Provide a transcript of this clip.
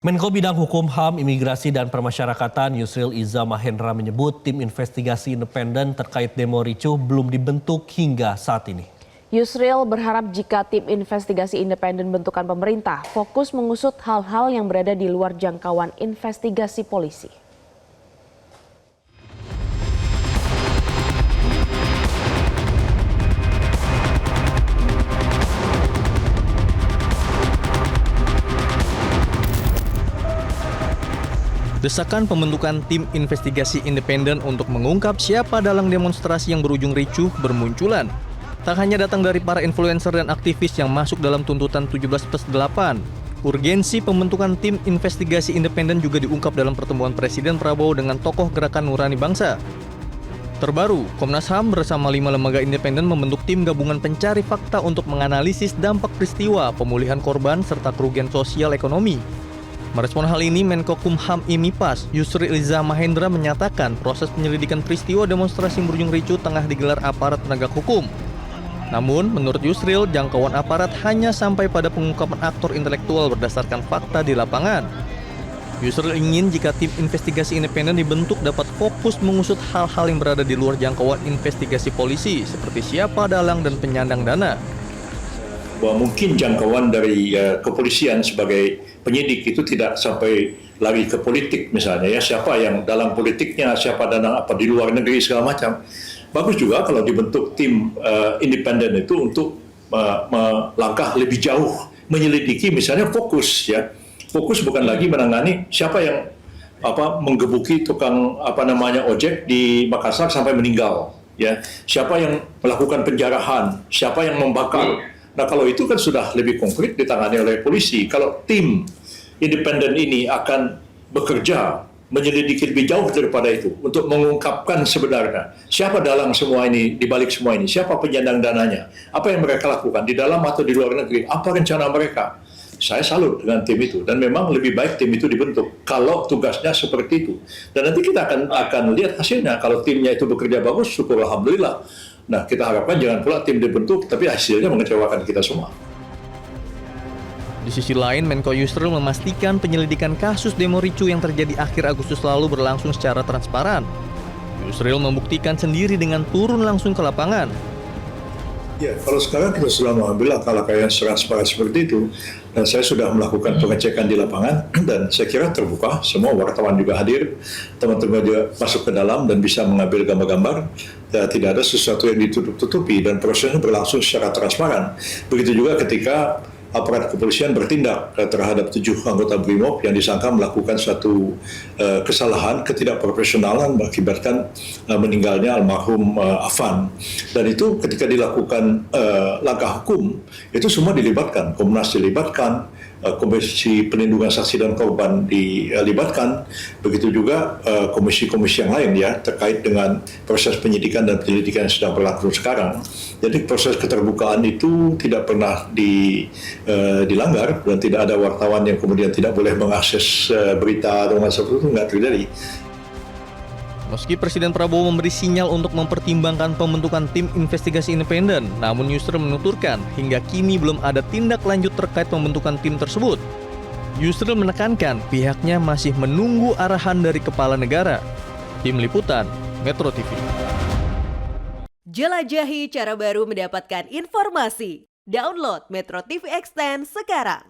Menko Bidang Hukum, HAM, Imigrasi, dan Permasyarakatan Yusril Iza Mahendra menyebut tim investigasi independen terkait demo ricuh belum dibentuk hingga saat ini. Yusril berharap jika tim investigasi independen bentukan pemerintah fokus mengusut hal-hal yang berada di luar jangkauan investigasi polisi. Desakan pembentukan tim investigasi independen untuk mengungkap siapa dalang demonstrasi yang berujung ricuh bermunculan. Tak hanya datang dari para influencer dan aktivis yang masuk dalam tuntutan 17+8. Urgensi pembentukan tim investigasi independen juga diungkap dalam pertemuan Presiden Prabowo dengan tokoh Gerakan Nurani Bangsa. Terbaru, Komnas HAM bersama 5 lembaga independen membentuk tim gabungan pencari fakta untuk menganalisis dampak peristiwa, pemulihan korban, serta kerugian sosial ekonomi. Merespon hal ini, Menko Kumham IMIPAS, Yusril Iza Mahendra menyatakan proses penyelidikan peristiwa demonstrasi yang berujung ricuh tengah digelar aparat penegak hukum. Namun, menurut Yusril, jangkauan aparat hanya sampai pada pengungkapan aktor intelektual berdasarkan fakta di lapangan. Yusril ingin jika tim investigasi independen dibentuk dapat fokus mengusut hal-hal yang berada di luar jangkauan investigasi polisi, seperti siapa dalang dan penyandang dana. Bahwa mungkin jangkauan dari kepolisian sebagai penyidik itu tidak sampai lari ke politik misalnya ya, siapa yang dalam politiknya, siapa dalam apa di luar negeri segala macam. Bagus juga kalau dibentuk tim independen itu untuk melangkah lebih jauh, menyelidiki misalnya fokus ya. Fokus bukan lagi menangani siapa yang menggebuki tukang ojek di Makassar sampai meninggal ya. Siapa yang melakukan penjarahan, siapa yang membakar. Nah, kalau itu kan sudah lebih konkret ditangani oleh polisi. Kalau tim independen ini akan bekerja menyelidiki lebih jauh daripada itu untuk mengungkapkan sebenarnya siapa dalang semua ini, di balik semua ini, siapa penyandang dananya, apa yang mereka lakukan di dalam atau di luar negeri, apa rencana mereka. Saya salut dengan tim itu dan memang lebih baik tim itu dibentuk kalau tugasnya seperti itu. Dan nanti kita akan lihat hasilnya. Kalau timnya itu bekerja bagus, syukur alhamdulillah. Nah, kita harapkan jangan pula tim dibentuk, tapi hasilnya mengecewakan kita semua. Di sisi lain, Menko Yusril memastikan penyelidikan kasus demo ricuh yang terjadi akhir Agustus lalu berlangsung secara transparan. Yusril membuktikan sendiri dengan turun langsung ke lapangan. Ya, kalau sekarang kita sudah mengambil langkah-langkah yang transparan seperti itu, dan saya sudah melakukan pengecekan di lapangan, dan saya kira terbuka, semua wartawan juga hadir, teman-teman juga masuk ke dalam dan bisa mengambil gambar-gambar, ya, tidak ada sesuatu yang ditutup-tutupi, dan prosesnya berlangsung secara transparan. Begitu juga ketika aparat kepolisian bertindak terhadap 7 anggota BRIMOB yang disangka melakukan suatu kesalahan, ketidakprofesionalan mengakibatkan meninggalnya almarhum Afan. Dan itu ketika dilakukan langkah hukum, itu semua dilibatkan. Komnas dilibatkan, Komisi Perlindungan Saksi dan Korban dilibatkan, begitu juga komisi-komisi yang lain ya terkait dengan proses penyidikan dan penyelidikan yang sedang berlangsung sekarang. Jadi proses keterbukaan itu tidak pernah dilanggar dan tidak ada wartawan yang kemudian tidak boleh mengakses berita atau seperti itu, nggak terjadi. Meski Presiden Prabowo memberi sinyal untuk mempertimbangkan pembentukan tim investigasi independen, namun Yusril menuturkan hingga kini belum ada tindak lanjut terkait pembentukan tim tersebut. Yusril menekankan pihaknya masih menunggu arahan dari kepala negara. Tim Liputan, Metro TV. Jelajahi cara baru mendapatkan informasi. Download Metro TV Extend sekarang.